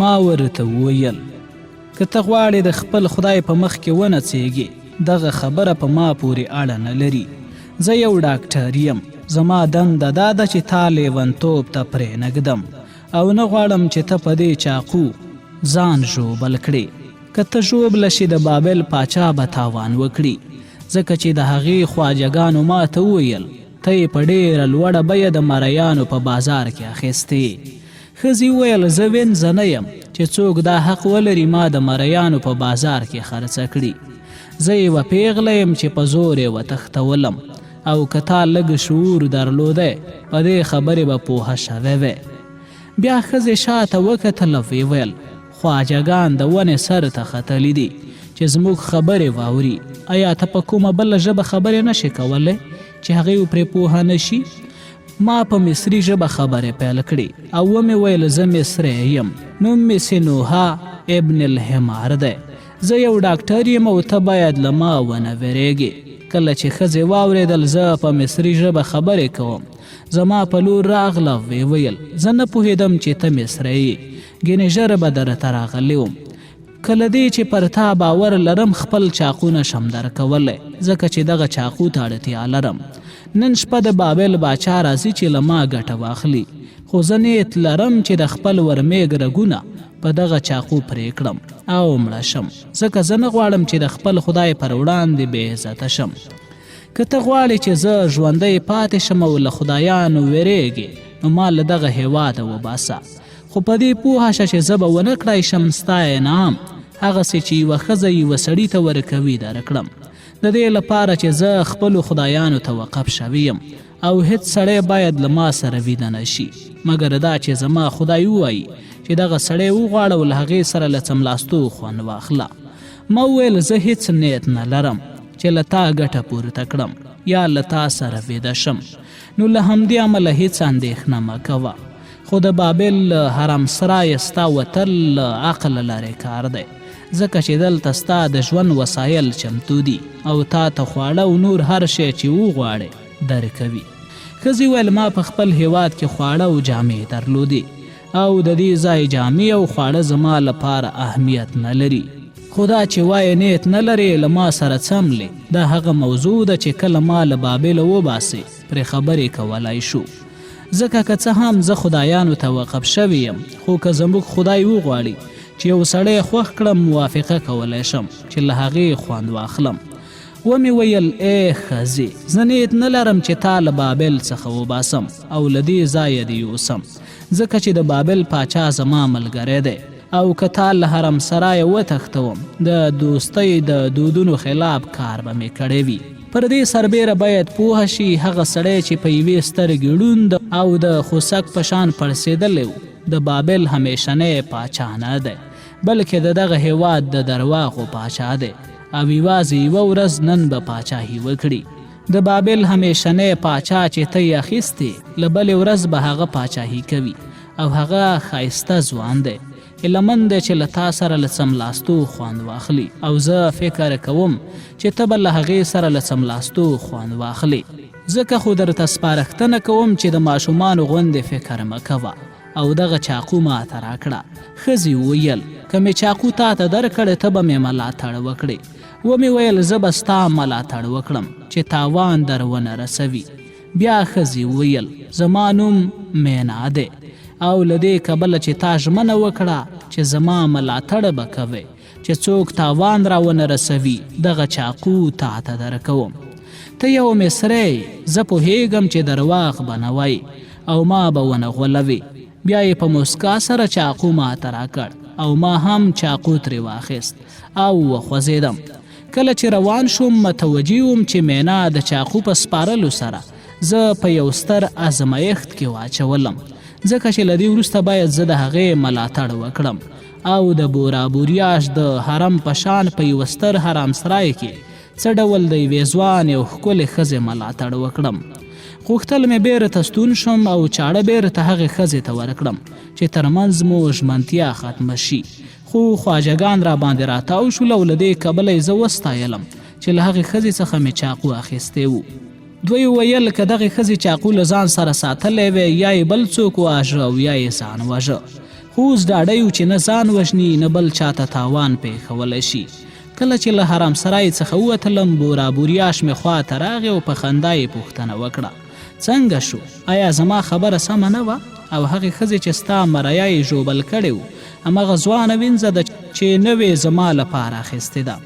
ما ورته وویل که ته غواړې د خپل خدای په مخ کې ونڅېږې دغه خبره په ما پورې اړه نه لري. زه یو ډاکټر یم، زما دنده دا ده چې تا لیونتوب ته پرېنږدم او نه غواړم چې ته په دې چاقو ځان ژوبل کړې. که ته ژوبله شي د بابل پاچا به تاوان وکړي، ځکه چې د هغې خواجګانو ما ته وویل ته یې په ډېره لوړه بیه د مریانو په بازار کې اخیستې. ښځې وویل زه وینځه نه یم چې څوک دا حق ولري ما د مریانو په بازار کې خرڅه کړي. زه یوه پیغله یم چې په زور یې وتښتولم او که تا لږ شعور درلودی په دې خبرې به پوهه شوی وی. بیا ښځې شاته وکتل او ویې ویل خواجګان د ونې سر ته ختلي دي چې زموږ خبرې واوري. آیا ته په کومه بله ژبه خبرې نشې کولی چې هغې پرې پوهه نشي؟ ما په مصري ژبه خبرې پیل کړې او ومې ویل زه مصری یم، نوم مې سینوها ابن الحمار دی. زه یو ډاکټر یم او ته باید له ما ونه ویرېږې. کله چې ښځې واورېدل زه په مصري ژبه خبرې کوم، زما په لور راغله او ویې ویل زه نه پوهېدم چې ته مصری یې، ګینې ژر به درته راغلی وم. کله دې چې پر تا باور لرم خپل چاقو نشم درکولی، ځکه چې دغه چاقو ته اړتیا لرم. نن شپه د بابل باچا راځي چې له ما ګټه واخلي، خو زه نیت لرم چې د خپل ورمېږ رګونه په دغه چاقو پرې کړم او مړه شم، ځکه زه نه غواړم چې د خپل خدای پر وړاندې بې عزته شم. که ته غواړې چې زه ژوندی پاتې شم او له خدایانو ویرېږې نو ما له دغه هېواده وباسه، خو په دې پوهه شه چې زه به ونه کړی شم ستا انعام هغسې چې یوه ښځه یوه سړي ته ورکوي درکړم، د دې لپاره چې زه خپلو خدایانو ته وقف شوی یم او هیڅ سړی باید له ما سره ویده نه شي مګر دا چې زما خدای ووایي چې دغه سړی وغواړه او له هغې سره له څملاستو خوند واخله. ما وویل زه هیڅ نیت نه لرم چې له تا ګټه پورته کړم یا له تا سره ویده شم، نو له همدې امله هیڅ اندېښنه مه کوه. خو د بابل حرم سرای ستا وتل عقل لرې کار دی، ځکه چې دلته ستا د ژوند وسایل چمتو دي او تا ته خواړه او نور هر شی چې وغواړې درکوي. ښځې ویل ما په خپل هیواد کې خواړه او جامې درلودې او د دې ځای جامې او خواړه زما لپاره اهمیت نه لري، خو دا چې وایې نیت نه لرې له ما سره څملې، دا هغه موضوع ده چې کله ما له بابله وباسې پرې خبرې کولی شو. ځکه که څه هم زه خدایانو ته وقف شوی یم، خو که زموږ خدای وغواړي چې یو سړی خوښ کړم موافقه کولی شم چې له هغې خوند واخلم. ومې ویل ای ښځې زه نیت نه لرم چې تا له بابل څخه وباسم او له دې ځایه دې یوسم، ځکه چې د بابل پاچا زما ملګری دی او که تا له حرم سرایه وتښتوم د دوستۍ د دودونو خلاف کار به مې کړی وي. پر دې سربیره باید پوه شي هغه سړی چې په یوې سترګې ړوند او د خوسک په شان پړسېدلی و د بابل همیشنی پاچا نه دی، بلکې د دغه هیواد د درواغو پاچا دی او یوازې یوه ورځ نن به پاچاهي وکړي. د بابل همیشنی پاچا چې ته یې اخیستې له بلې ورځ به هغه پاچاهي کوي او هغه ښایسته ځوان دی، هیلهمند دی چې له تا سره له څملاستو خوند واخلي او زه فکر کوم چې ته به له هغې سره له څملاستو خوند واخلي. ځکه خو درته سپارښتنه کوم چې د ماشومانو غوندې فکر مه کوه او دغه چاقو ماته راکړه. ښځې وویل که مې چاقو تا ته درکړې ته به مې ملاتړ وکړې. ومې ویل زه به ستا ملاتړ وکړم چې تاوان در ونه رسوي. بیا ښځې وویل زما نوم مینا دی او له دې کبله چې تا ژمنه وکړه چې زما ملاتړ به کوې چې څوک تاوان را ونه رسوي دغه چاقو تا ته درکوم. ته یو مصری، زه پوهیږم چې درواغ به نه وایي او ما به ونه غولوي. بیا یې په مسکا سره چاقو ماته راکړ او ما هم چاقو ترې واخیست او وخوځېدم. کله چې روان شوم متوجه وم چې مینا د چاقو په سپارلو سره زه په یو ستر ازمایښت کې واچولم، ځکه چې له دې وروسته باید زه د هغې ملاتړ وکړم او د بورابوریاش د حرم په شان په یوه ستر حرام سرای کې څه ډول د یوې ځوانې او ښکلې ښځې ملاتړ وکړم. غوښتل مې بیرته ستون شم او چاړه بیرته هغې ښځې ته ورکړم چې ترمنځ مو ژمنتیا ختمه شي، خو خواجګان را باندې راتاو شول او له دې کبله یې زه وستایلم چې له هغې ښځې څخه مې چاقو اخیستی و. دوی ویل که دغې ښځې چاقو له ځان سره ساتلی وی یا یې بل څوک واژه او یا یې ځان واژه، خو اوس ډاډه یو چې نه ځان وژني نه بل چاته تاوان پېښولی شي. کله چې له حرم سرای څخه ووتلم بورا بوریاش مې خواته راغی او په خندا یې پوښتنه وکړه څنګه شو؟ آیا زما خبره سمه نه وه؟ او هغې ښځې چې ستا مریا یې ژوبل کړې و همغه ځوانه وینځه ده چې نوې زما لپاره اخیستې ده.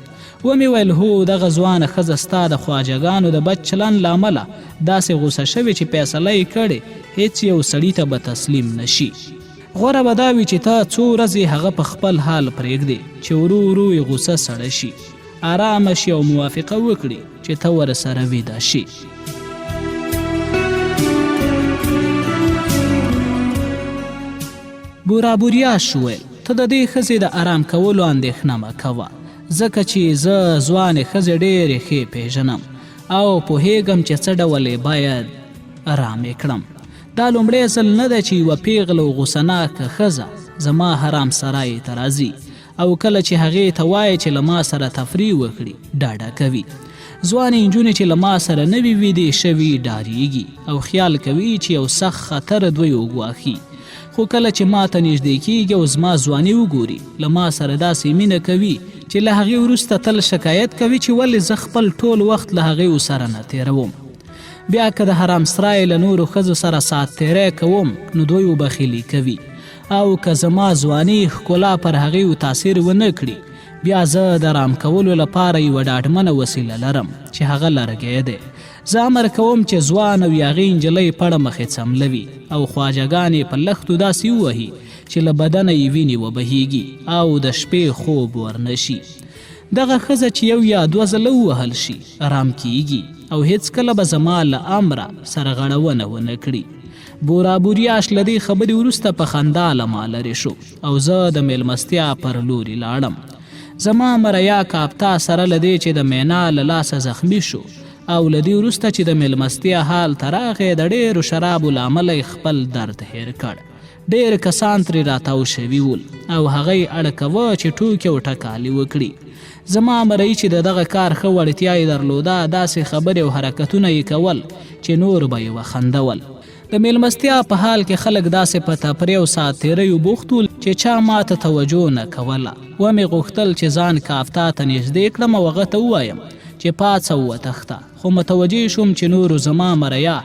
ومې ویل هو دغه ځوانه ښځه ستا د خواجګانو د بد چلند له امله داسې غوسه شوې چې فیصله یې کړې هیڅ یو سړي ته به تسلیم نشي. غوره به دا وي چې ته څو ورځې هغه په خپل حال پرېږدې چې ورو ورو یې غوسه سړه شي، ارامه شي او موافقه وکړي چې ته ورسره ویده شي. بورا بوریاش وویل ته د دې ښځې د ارام کولو اندېښنه مه کوه، ځکه چې زه ځوانې ښځې ډېرې ښې پېژنم او پوهېږم چې څه ډول یې باید ارامې کړم. دا لومړی ځل نه ده چې یوه پیغله او غوسهناکه ښځه زما حرام سرای ته راځي او کله چې هغې ته وایي چې له ما سره تفریح وکړي ډاډه کوي. ځوانې نجونې چې له ما سره نه وي ویدې شوي ډارېږي او خیال کوي چې یو سخت خطر دوی وګواښي، خو کله چې ما ته نږدې کېږي او زما ځواني وګوري له ما سره داسې مینه کوي چې له هغې وروسته تل شکایت کوي چې ولې زه خپل ټول وخت له هغې سره نه تېروم. بیا که د حرام سرای له نورو ښځو سره ساعت تېری کوم نو دوی وبخیلي کوي او که زما ځواني ښکلا پر هغې تاثیر ونه کړي بیا زه د ارام کولو لپاره یوه ډاډمنه وسیله لرم چې هغه لرګی دی. زه امر کوم چې ځوان او یاغې نجلۍ پړه مخې څملوي او خواجګانې په لښتو داسې ووهي چې له بدنه یې وینې وبهیږي او د شپې خوب ورنشي. دغه ښځه چې یو یا دوه ځله ووهل شي ارام کیږي او هیڅکله به زما له امره سرغړونه ونه کړي. بورا بوریاش له دې خبرې وروسته په خندا له ما لرې شو او زه د میلمستیا پر لوري لاړم. زما مریا کاپتا سره له دې چې د مینا له لاسه زخمی شو او له دې وروسته چې د میلمستیا حال ته راغی د ډېرو شرابو له امله خپل درد هیر کړ. ډېر کسان ترې راتاو شوي ول او هغه یې اړ کوه چې ټوکې او ټکالې وکړي. زما مرۍ چې د دغه کار ښه وړتیا یې درلوده داسې خبرې او حرکتونه یې کول چې نور به یې وخندول. د میلمستیا په حال کې خلک داسې په تفریح او ساعت تېریو بوخت ول چې چا ماته توجه نه کوله. ومې غوښتل چې ځان کافتا ته نږدې کړم او هغه ته ووایم چې پاڅه وتښته، خو متوجه شوم چې نورو زما مریا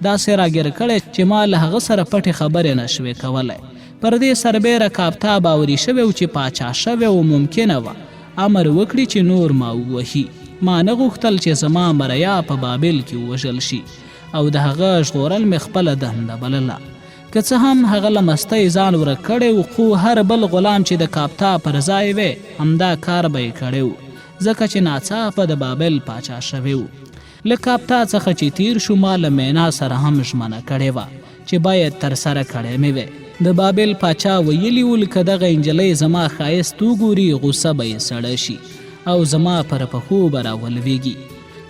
داسې راګیر کړی چې ما له هغه سره پټې خبرې نه شوې کولی. پر دې سربیره کافتا باوري شوی و چې پاچا شوی او ممکنه وه امر وکړي چې نور ما ووهي. ما نه غوښتل چې زما مریا په بابل کې ووژل شي او د هغه ژغورل مې خپله دنده بلله. که څه هم هغه له مستۍ ځان ورک کړی و خو هر بل غلام چې د کافتا پر ځای وی همدا کار به یې کړی و ځکه چې ناڅاپه د بابل پاچا شوی و. له کافتا څخه چې تیر شو ما له مینا سره هم ژمنه کړې وه چې باید ترسره کړی مې وی. د بابل پاچا ویلي ول که دغه نجلۍ زما ښایست وګوري غوسه به یې سړه شي او زما پر پښو به راولویږي.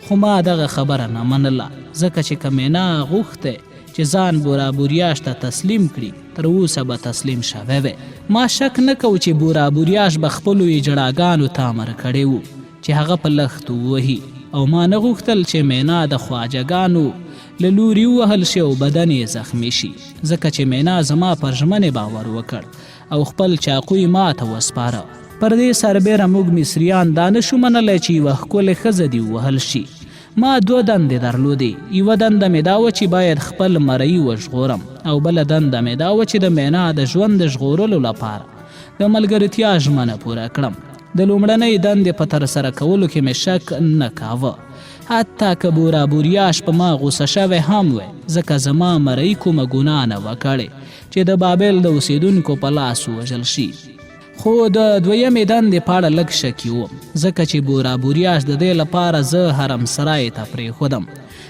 خو ما دغه خبره نه منله ځکه چې که مینا غوښتی چې ځان بورا بوریاش ته تسلیم کړي تر اوسه به تسلیم شوی وی. ما شک نه کو چې بورا بوریاش به خپلو یې جړاګانو ته امر کړی و چې هغه په لښتو ووهي او ما نه غوښتل چې مینا د خواجګانو له لوري ووهل شي او بدن یې زخمی شي ځکه چې مینا زما پر ژمنې باور وکړ او خپل چاقوی ما ته وسپاره. پر دې سربیره موږ مصریان دا نشو منلی چې یوه ښکلې ښځه دې ووهل شي. ما دوه دندې درلودې، یوه دنده مې دا وه چې باید خپل مرۍ وژغورم او بله دنده مې دا وه چې د مینا د ژوند د ژغورلو لپاره د ملګرتیا ژمنه پوره کړم. د لومړنۍ دندې په ترسره کولو کې مې شک نه کاوه حتی که بورا بوریاش په ما غوسه شوی هم وی ځکه زما مرۍ کومه ګناه نه وه کړې چې د بابل د اوسیدونکو په لاس ووژل شي. خو د دویمې دندې په اړه لږ شکي وم ځکه چې بورا بوریاش د دې لپاره زه حرم سرای ته پرېښودم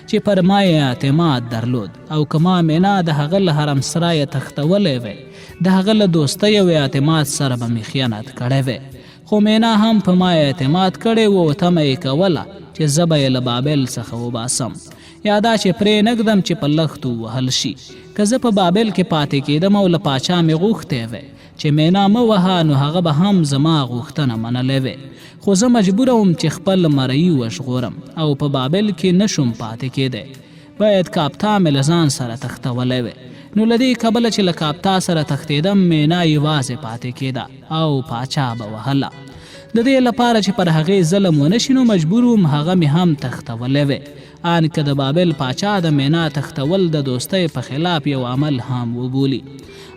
چې پر ما یې اعتماد درلود او که ما مینا د هغه له حرم سرایه تښتولی وی د هغه له دوستۍ او اعتماد سره به مې خیانت کړی وی. خو مینا هم په ما اعتماد کړی و او تمه یې کوله چې زه به یې له بابل څخه وباسم یا دا چې پرې نږدم چې په لښتو ووهل شي. که زه په بابل کې پاتې کېدم او له پاچا مې غوښتی وی چې مینا مه وهه نو هغه به هم زما غوښتنه منلی وی. خو زه مجبوره وم چې خپل مرۍ وژغورم او په بابل کې نشم پاتې کېدی. باید کافتا مې له ځان سره تښتولی وی. نو له دې کبله چې له کاپتا سره تښتېدم مینا یوازې پاتې کېده او پاچا به وهله. د دې لپاره چې پر هغې ظلم ونه شي نو مجبور وم هغه مې هم تښتولی وی. ان که د بابل پاچا د مینا تښتول د دوستۍ په خلاف یو عمل هم وبولي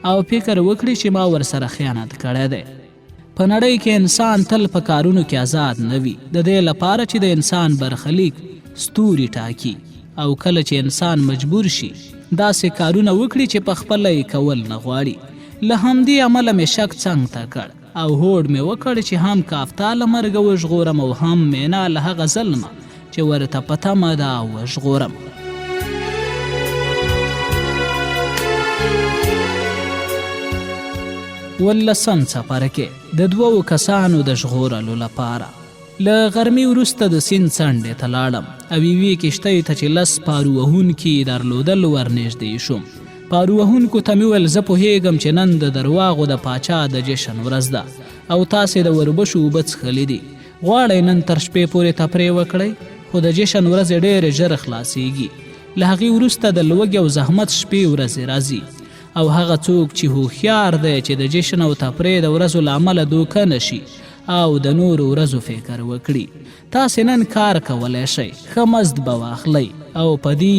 او فکر وکړي چې ما ورسره خیانت کړی دی. په نړۍ کې انسان تل په کارونو کې آزاد نه وي، د دې لپاره چې د انسان برخلیک ستوري ټاکي او کله چې انسان مجبور شي داسې کارونه وکړي چې په خپله یې کول نه غواړي. له همدې امله مې شک څنګ ته کړ او هوډ مې وکړ چې هم کافتا له مرګه وژغورم او هم مینا له هغه ظلمه چې ورته په تمه ده وژغورم. ولسم څپرکی د 2 کسانو د ژغورلو لپاره. له غرمې وروسته د سیند څنډې ته لاړم او یوې کښتۍ ته چې 10 پارو وهونکي درلودل ورنږدې شوم. پارو وهونکو ته مې ویل زه پوهېږم چې نن د درواغو د پاچا د جشن ورځ ده او تاسې د وربشو اوبه څښلي دي. غواړئ نن تر شپې پورې تفریح وکړئ، خو د جشن ورځې ډېرې ژر خلاصیږي. له هغې وروسته د لوږې او زحمت شپې ورځې راځي او هغه څوک چې هوښیار دی چې د جشن او تفریح د ورځو له امله دوکه نشي او د نورو ورځو فکر وکړي. تاسې نن کار کولی شئ، ښه مزد به واخلئ او په دې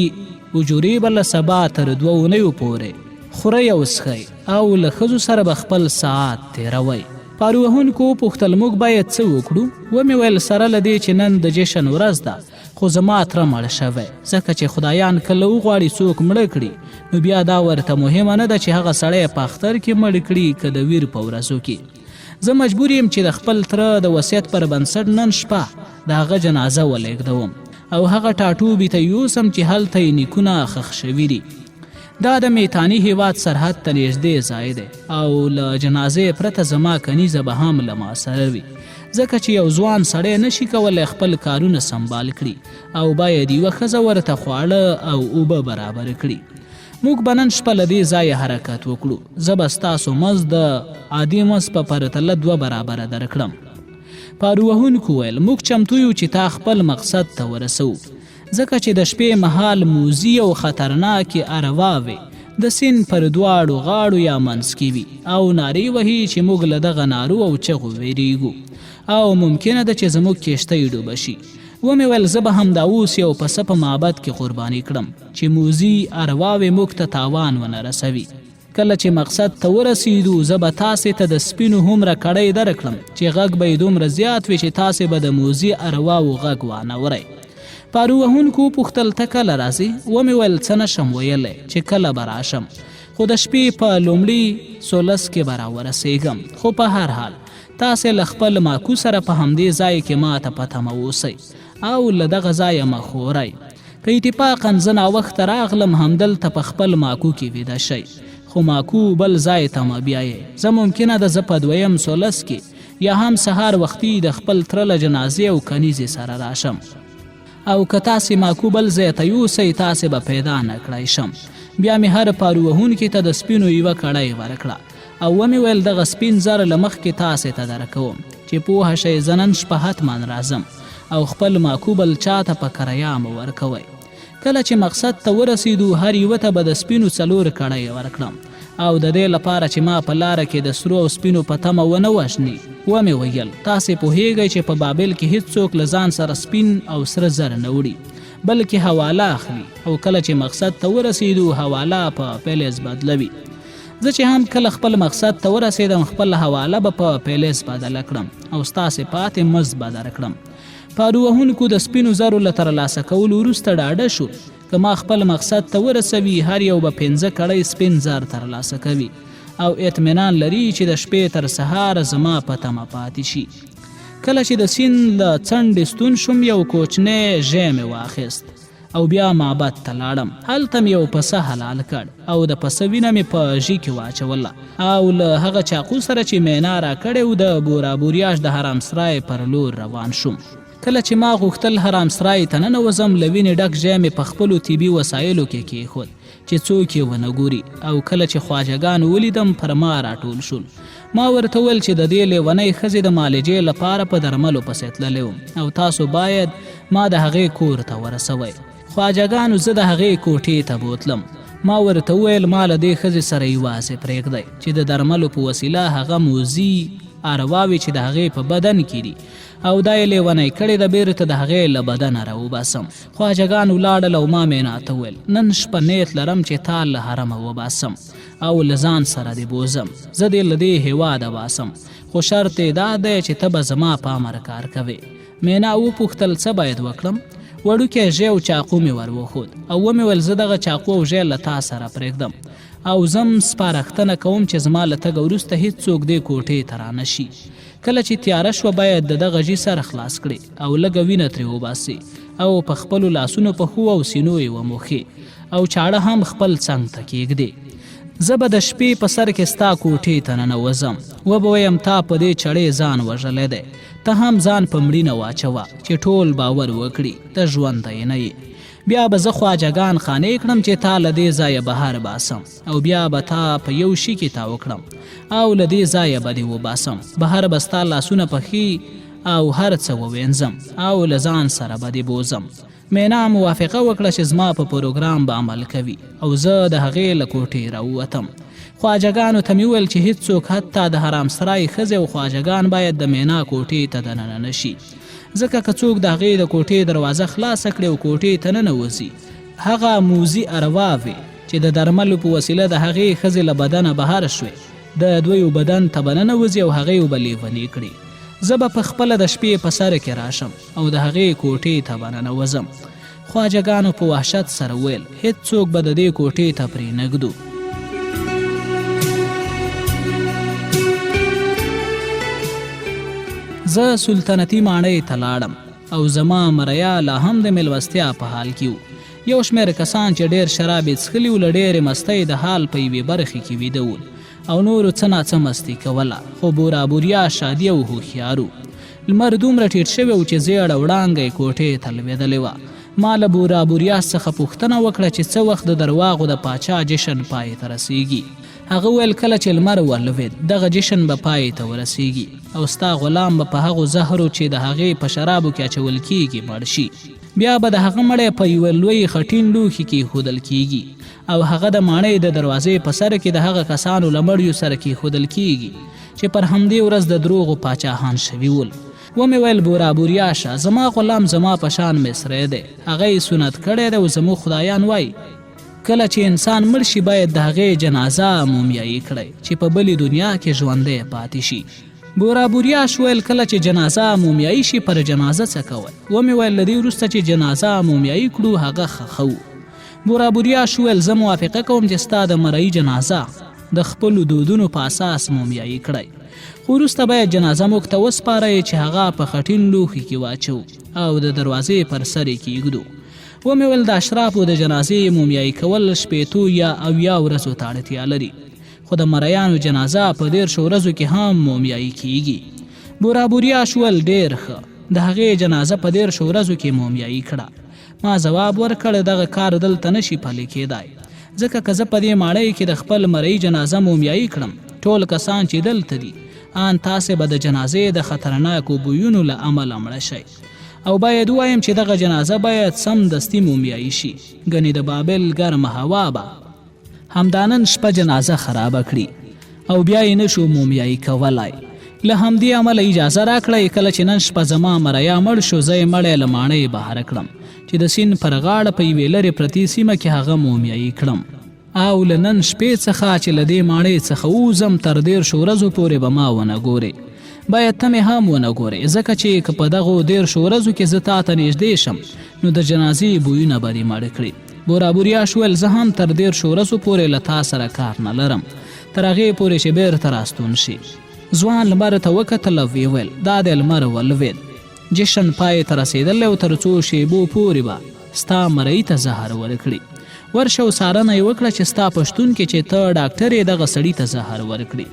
اجورې به له سبا تر 2 اونیو پورې خورئ او څښئ او له ښځو سره به خپل ساعت تېروئ. پارو وهونکو وپوښتل موږ باید څه وکړو؟ ومې ویل سره له دې چې نن د جشن ورځ ده خو زما تره مړ شوی، ځکه چې خدایان کله وغواړي څوک مړه کړي نو بیا دا ورته مهمه نه ده چې هغه سړی په اختر کې مړ کړي که د ویر په ورځو کې. زه مجبور یم چې د خپل تره د وصیت پر بنسټ نن شپه د هغه جنازه ولېږدوم او هغه ټاټوبي ته یوسم چې هلته یې نیکونه ښخ شوي دي. دا د میتاني هیواد سرحد ته نږدې ځای دی او له جنازې پرته زما کنیزه به هم له ما سره وي، ځکه چې یو ځوان سړی نشي کولی خپل کارونه سنبال کړي او باید یوه ښځه ورته خواړه او اوبه برابر کړي. موږ به نن شپه له دې ځایه حرکت وکړو. زه به ستاسو مزد د عادي مزد په پرتله 2 برابره درکړم. پارو وهونکو ویل موږ چمتو یو چې تا خپل مقصد ته ورسو، ځکه چې د شپې مهال موزي او خطرناکې ارواوې د سیند پر 2 غاړو یا منځ کې وي او نارې وهي چې موږ له دغه نارو او چغو ویریږو او ممکنه ده چې زموږ کښتۍ ډوبه شي. ومې ویل زه به همدا اوس یو پسه په معبد کې قرباني کړم چې موزي ارواوې موږ ته تاوان ونه رسوي. کله چې مقصد ته ورسیدو زه به تاسې ته د سپینو هومره کړۍ درکړم چې غږ به یې دومره زیات وي چې تاسې به د موزي ارواو غږ وانورئ. پارو وهونکو وپوښتل ته کله راځې؟ ومې ویل څه نشم ویلی چې کله به راشم، خو د شپې په لومړي 16 کې به راورسېږم. خو په هر حال تاسې له خپل ماکو سره په همدې ځای کې ما ته په تمه اوسئ او له دغه ځایه مه خورئ. که اتفاقا زه ناوخته راغلم همدلته په خپل ماکو کې ویده شئ، خو ماکو بل ځای ته مه بیایئ. زه ممکنه ده زه په 2یم 16 کې یا هم سهار وختي د خپل تره له جنازې او کنیزې سره راشم او که تاسې ماکو بل ځای ته یوسئ تاسې به پیدا نه کړی شم. بیا مې هر پارو وهونکي ته د سپینو یوه کړۍ ورکړه او ومې ویل دغه سپین زر له مخکې تاسې ته درکوم چې پوهه شئ زه نن شپه حتما راځم او خپل ماکو بل چا ته په کریا مه ورکوئ. کله چې مقصد ته ورسیدو هر یوه ته به د سپینو 4 کړۍ ورکړم او د دې لپاره چې ما په لاره کې د سرو او سپینو په تمه ونه وژني. ومې ویل تاسې پوهیږئ چې په بابل کې هیڅوک له ځان سره سپین او سره زر نه وړي بلکې حواله اخلي او کله چې مقصد ته ورسیدو حواله په پیلیز بدلوي. زه چې هم کله خپل مقصد ته ورسیدم خپل حواله به په پیلیز بدله کړم او ستاسې پاتې مزد به درکړم. پارو وهونکو د سپینو زرو له ترلاسه کولو وروسته ډاډه شو که ما خپل مقصد ته ورسوي هر یو به 15 کړۍ سپین زر ترلاسه کوي او اطمینان لري چې د شپې تر سهار زما په تمه پاتې شي. کله چې د سیند له څنډې ستون شوم یو کوچنی ژی مې واخیست او بیا معبد ته لاړم. هلته مې یو پسه حلال کړ او د پسه وینه مې په ژی کې واچوله او له هغه چاقو سره چې مینا را کړی و د بورا بوریاش د حرام سرای پر لور روان شوم. کله چې ما غوښتل حرام سرای ته ننوځم له وینې ډک ژی مې په خپلو طبي وسایلو کې کېښود چې څوک یې ونه ګوري او کله چې خواجهګان ولیدم پر ما راټول شول. ما ورته ویل چې د دې لیونۍ ښځې د معالجې لپاره په درملو پسې تللی وم او تاسو باید ما د هغې کور ته ورسوئ. خواجهګانو زه د هغې کوټې ته بوتلم. ما ورته وویل ما له دې ښځې سره یوازې پرېږدی چې د درملو په وسیله هغه موزي ارواوې چې د هغې په بدن کې دي او دا یې لیونی کړې ده بیرته د هغې له بدنه راوباسم. خواجګان ولاړل او ما مینا ته وویل نن شپه نیت لرم چې تا له حرمه وباسم او له ځان سره دې بوزم، زه دې له دې هېواده باسم، خو شرط یې دا دی چې ته به زما په امر کار کوې. مینا وپوښتل څه باید وکړم؟ وړوکی ژی او چاقو مې ور وښود او ومې ویل زه دغه چاقو او ژی له تا سره پرېږدم او زم سپارښتنه کوم چې زما له تګه وروسته هېڅوک دې کوټې ته رانه شي. کله چې تیاره شوه باید د دغه ژي سر خلاص کړې او لږه وینه ترې وباسې او په خپلو لاسونو پښو او سینو یې وموښې او چاړه هم خپل څنګ ته کېږدې. زه به د شپې په سر کې ستا کوټې ته ننوځم، وبه ویم تا په دې چړې ځان وژلی دی، ته هم ځان په مړینه واچوه چې ټول باور وکړي ته ژوندی نه یې. بیا به زه خواجګان خانې کړم چې تا له دې ځایه بهر باسم او بیا به تا په یو شي کې تاو کړم او له دې ځایه به دې وباسم، بهر به ستا لاسونه پښې او هر څه ووینځم او له ځان سره به دې بوزم. مینا موافقه وکړه چې زما په پروګرام به عمل کوي او زه د هغې له کوټې راووتم. خواجګانو ته مې وویل چې هېڅوک حتی د حرام سرای ښځې او خواجګان باید د مینا کوټې ته دننه نه شي، ځکه که څوک د هغې د کوټې دروازه خلاصه کړي او کوټې ته ننوځي هغه موزي ارواوې چې د درملو په وسیله د هغې ښځې له بدنه بهر شوې د دویو بدن ته به ننوځي او هغې به لیونې کړي. زه به په خپله د شپې په سر کې راشم او د هغې کوټې ته به ننوځم. خواجګانو په وحشت سره ویل هېڅوک به د دې کوټې ته پرې نږدو. زه سلطنتي ماڼۍ ته لاړم او زما مریا لا هم د میلمستیا په حال کې وو. یو شمېر کسان چې ډېر شراب یې څښلي وو له ډېرې مستۍ د حال په یوې برخې کې ویده ول او نورو څه ناڅه مستي کوله، خو بورابوریا شادي او هوښیارو. لمر دومره ټیټ شوی و چې زیړه وړانګه یې کوټې ته لوېدلې وه. ما له بورابوریا څخه پوښتنه وکړه چې څه وخت د درواغو د پاچا جشن پای ته رسیږي. هغه ویل کله چې لمر ولوېد دغه جشن به پای ته ورسیږي او ستا غلام به په هغو زهرو چې د هغې په شرابو کې اچول کیږي مړ شي. بیا به د هغه مړی په یوه لوی خټین لوښي کې ایښودل کیږي او هغه د ماڼۍ د دروازې په سر کې د هغه کسانو له مړیو سره کیښودل کیږي چې پر همدې ورځ د دروغو پاچاهان شوي ول. ومې ویل بورابوریا شه زما غلام زما په شان مصری دی، هغه یې سنت کړی دی او زموږ خدایان وایي کله چې انسان مړ شي باید د هغې جنازه مومیایي کړی چې په بلې دنیا کې ژوندی پاتې شي. بورابوریا ویل کله چې جنازه مومیایي شي پر جنازه څه کوئ؟ ومې ویل له دې وروسته چې جنازه مومیایي کړو هغه ښه وو. بورابوریا ویل زه موافقه کوم چې ستا د مرئي جنازه د خپلو دودونو په اساس مومیایي کړی، خو وروسته باید جنازه موږ ته وسپارئ چې هغه په خټین لوښي کې واچو او د دروازې پر سر یې کیږدو. ومې ویل د اشرافو د جنازې مومیایي کول 80 یا 80 ورځو ته اړتیا لري، خو د مریانو جنازه په 13 ورځو کې هم مومیایي کیږي. بورابوریا ویل ډېر ښه، د هغې جنازه په 13 ورځو کې مومیایي کړه. ما ځواب ورکړ دغه کار دلته نشي پلی کېدای، ځکه که زه په دې ماڼۍ کې د خپل مرئي جنازه مومیایي کړم ټول کسان چې دلته دي ان تاسې به د جنازې د خطرناکو بویونو له امله مړه شئ او باید ووایم چې دغه جنازه باید سمدستي مومیایي شي، ګنې د بابل ګرمه هوا به همدا نن شپه جنازه خرابه کړي او بیا یې نشو مومیایي کولی. له همدې عمله اجازه راکړئ کله چې نن شپه زما مریا مړ شو زه یې مړی له ماڼۍ بهر کړم چې د سیند پر غاړه په یوې لرې پرتې سیمه کې هغه مومیایي کړم او له نن شپې څخه چې له دې ماڼۍ څخه ووځم تر 13 ورځو پورې به ما ونه ګورې. باید ته مې هم ونه ګورې، ځکه چې که په دغو 13 ورځو کې زه تا ته نږدې شم نو د جنازې بویونه به دې مړ کړي. بورابوریا ویل زه هم تر 13 ورځو پورې له تا سره کار نه لرم، تر هغې پورې چې بیرته راستون شي. ځوان لمر ته وکتل او ویې ویل دا د لمر ولوېد، جشن پای ته رسېدلی او تر څو شېبو پورې به ستا مرئي ته زهر ورکړي. ورشه او څارنه یې وکړه چې ستا په شتون کې چې ته ډاکټر یې دغه سړي ته زهر ورکړي.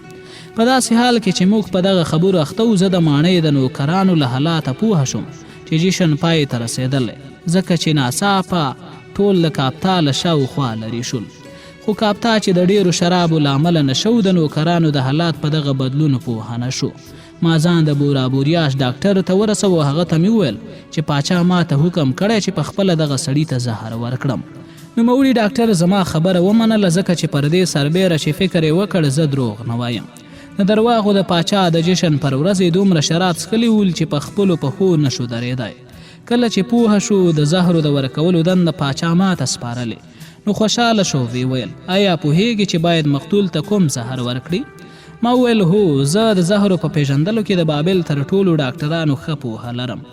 په داسې حال کې چې موږ په دغه خبرو اخته وو زه د ماڼۍ د نوکرانو له حالاته پوهه شوم چې جشن پای ته رسېدلی، ځکه چې ناڅاپه ټول له کاپتا له شاوخوا لرې شول. خو کاپتا چې د ډېرو شرابو له امله نشو د نوکرانو د حالات په دغه بدلون پوهه نه شو. ما ځان د بورابوریاش ډاکټر ته ورسو هغه ته مې وویل چې پاچا ما ته حکم کړی چې په خپله دغه سړي ته زهر ورکړم. نوموړي ډاکټر زما خبره ومنله، ځکه چې پر دې سربیره چې فکر یې وکړ زه دروغ نه وایم. د درواغو د پاچا د جشن پر ورځ یې دومره شراب څښلي ول چې په خپلو پښو نشو درېدی. کله چې پوهه شو د زهرو د ورکولو دنده پاچا ماته سپارلې، نو خوشحاله شو. وی ویل آیا پوهیږي چې باید مقتول ته کوم زهر ورکړي؟ ما وویل هو، زه د زهرو په پیژندلو کې د بابل تر ټولو ډاکټرانو ښه پوهه لرم.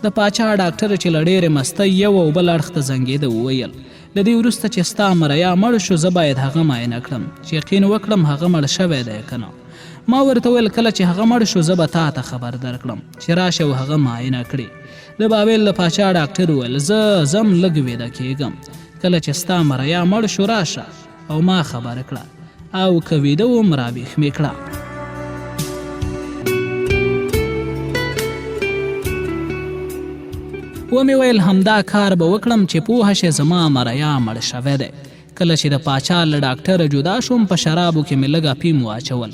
د پاچا ډاکټر چې له ډېرې مستۍ یو او بل اړخ ته زنګېده وویل له دې وروسته چې ستا مریا مړ شو زه باید هغه معاینه کړم چې یقین وکړم هغه مړ شوی دی که نه. ما ورته ویل کله چې هغه مړ شو زه به تا ته خبر درکړم چې راشه او هغه معاینه کړي. د بابل د پاچا ډاکټر وویل زه ځم لږ ویده کېږم، کله چې ستا مریا مړ شو راشه او ما خبر کړه، او که ویده وم رابیښ مې کړه. ومې ویل همدا کار به وکړم چې پوهه شې زما مریا مړ شوی دی. کله چې د پاچا له ډاکټره جدا شوم په شرابو کې مې لږ اپیم واچول.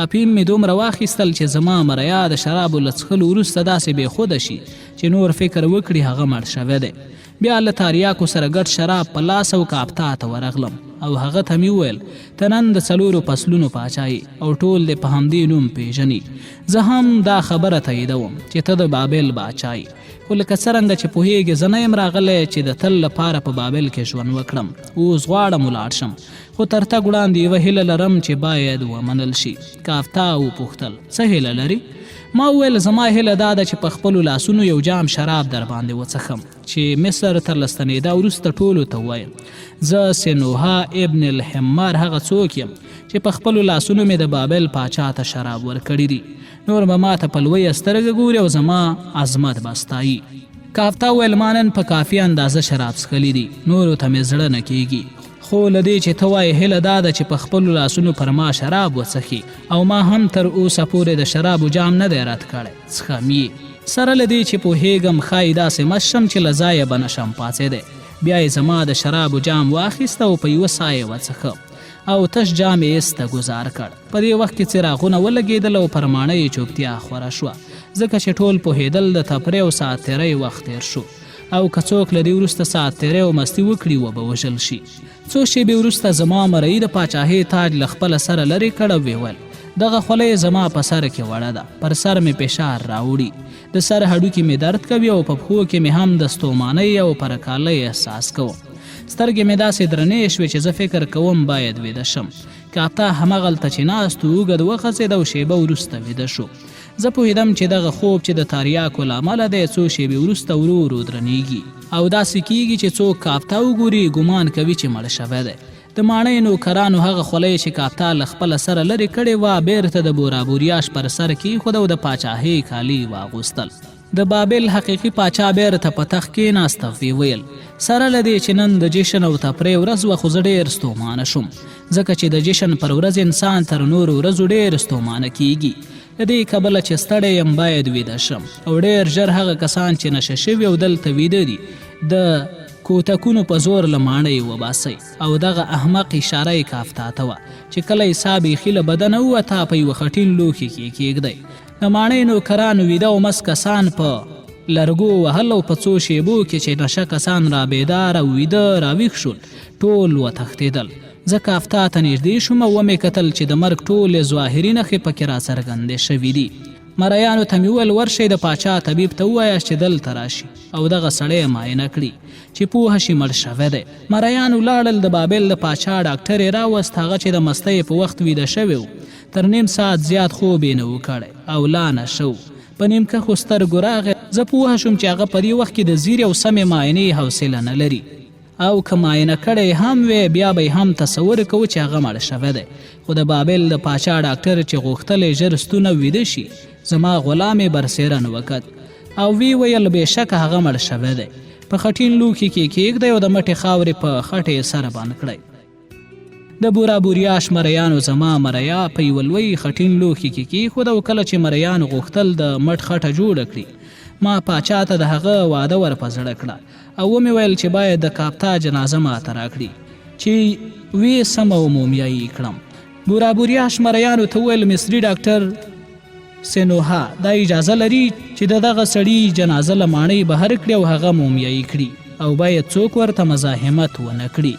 اپیم مې دومره واخیستل چې زما مریا د شرابو له څښلو وروسته داسې بېخوده شي چې نور فکر وکړي هغه مړ شوی دی. بیا له تاریاکو سره ګډ شراب په لاس او کاپتا ته ورغلم او هغه ته مې وویل ته نن د 4 فصلونو پاچایي او ټول دې په همدې نوم پیژني. زه هم دا خبره تاییدوم چې ته د بابل باچایي، خو لکه څرنګه چې پوهیږې زه نه یم راغلی چې د تل لپاره په بابل کې ژوند وکړم. اوس غواړم ولاړ شم، خو تر تګ وړاندې یوه هیله لرم چې باید ومنل شي. کافتا وپوښتل څه هیله لري؟ ما وویل زما هیله دا ده چې په خپلو لاسونو یو جام شراب در باندې وڅښم چې مصر تر له ستنېدا وروسته ټولو ته ووایم زه سنوها ابن الحمار هغه څوک یم چې په خپلو لاسونو مې د بابل پاچا ته شراب ورکړي دي. نور به ما ته په لویه سترګه ګوري او زما عظمت به ستایي. کافتا ویل ما نن په کافي اندازه شراب څښلي دي، نورو ته مې زړه نه کېږي، خو له دې چې ته وایې هیله دا ده چې په خپلو لاسونو پر ما شراب وڅښي او ما هم تر اوسه پورې د شرابو جام نه دی رد کړی، څښم یې. سره له دې چې پوهیږم ښایي داسې مست شم چې له ځایه به نشم پاڅېدی. بیا یې زما د شرابو جام واخیسته او په یوه ساه یې وڅښه او تش جام یې ایسته ګزار کړ. په دې وخت کې څراغونه ولګېدل او پر ماڼۍ یې چوپتیا خوره شوه، ځکه چې ټول پوهېدل د تفریح او ساعت تېرۍ وخت تېر شو او که څوک له دې وروسته ساعت تېرۍ او مستي وکړي وبه وژل شي. څو شېبې وروسته زما مرۍ د پاچاهۍ تاج له خپله سره لرې کړ او ویل دغه خولۍ زما په سر کې وړه ده، پر سر مې فشار راوړي، د سر هډوکي مې درد کوي او په پښو کې مې هم د ستومانۍ او پرکالۍ احساس کوم. سترګې مې داسې درنې شوې چې زه فکر کوم باید ویده شم. کاپتا همغلته چې ناست و اوږد وخځېد او شېبه وروسته ویده شو. زه پوهېدم چې دغه خوب چې د تاریاکو له امله دی څو شېبې وروسته ورو ورو درنیږي او داسې کیږي چې څوک کاپتا وګوري ګمان کوي چې مړ شوی دی. د ماڼۍ نوکرانو هغه خولۍ چې کاپتا له خپله سره لرې کړې وه بېرته د بورابوریاش پر سر کېښوده او د پاچاهۍ کالي واغوستل. د بابل حقیقي پاچا بیرته په تخت کېناست او ویل سره له دې چې نن د جشن او تفریح ورځ وه خو زه ډېر ستومانه شوم، ځکه چې د جشن پر ورځ انسان تر نورو ورځو ډېر ستومانه کیږي. د دې کبله چې ستړی یم باید ویده شم او ډېر ژر هغه کسان چې نشه شوي او دلته ویده دي د کوتکونو په زور له ماڼۍ وباسئ. او دغه احمق اشاره یې کافتا ته وه چې کله یې سا بیخي له بدنه ووته په یوه خټین لوښي کې کېږدئ. د ماڼۍ نوکرانو ویده او مست کسان په لرګو وهل او په څو شېبو کې چې نشه کسان را بیدار او ویده راویښ شول ټول وتښتېدل. زه کافتا ته نږدې شوم او ومې کتل چې د مرګ ټولې ظاهري نښې پکې راڅرګندې شوي دي. مریانو ته مې وویل ورشئ د پاچا طبیب ته ووایاست چې دلته راشي او دغه سړی معاینه کړي چې پوهه شي مړ شوی دی. مریانو لاړل، د بابل د پاچا ډاکټر یې راوست، هغه چې د مستۍ په وخت ویده شوی و تر نیم ساعت زیات خوب یې نه و کړی او لا نشه و. په نیمکښو سترګو راغی. زه پوهه شوم چې هغه په دې وخت کې د ځیرې او سمې معاینې حوصله نه لري او که معاینه کړی هم وی بیا به هم تصور کوو چې هغه مړ شوی دی. خو د بابل د پاچا ډاکټر چې غوښتلی ژر ستونه ویده شي زما غلام یې برسیره نه وکت او وی ویل بېشکه هغه مړ شوی دی. په خټین لوښي کې کېږدئ او د مټې خاورې په خټې سره بند کړئ. د بورابوریاش مریانو زما مریا په یوه لوی خټین لوښي کې کېښوده او کله چې مریانو غوښتل د مټ خټه جوړه کړي ما پاچا ته د هغه واده ور په زړه کړه او ومې ویل چې باید د کاپتا جنازه ماته راکړي چې وی سمه و مومیایي کړم. بورابوریاش مریانو ته وویل مصري ډاکټر سنوها دا اجازه لري چې د دغه سړي جنازه له ماڼۍ بهر کړي او هغه مومیایي کړي. او باید څوک ورته مزاحمت ونه کړي.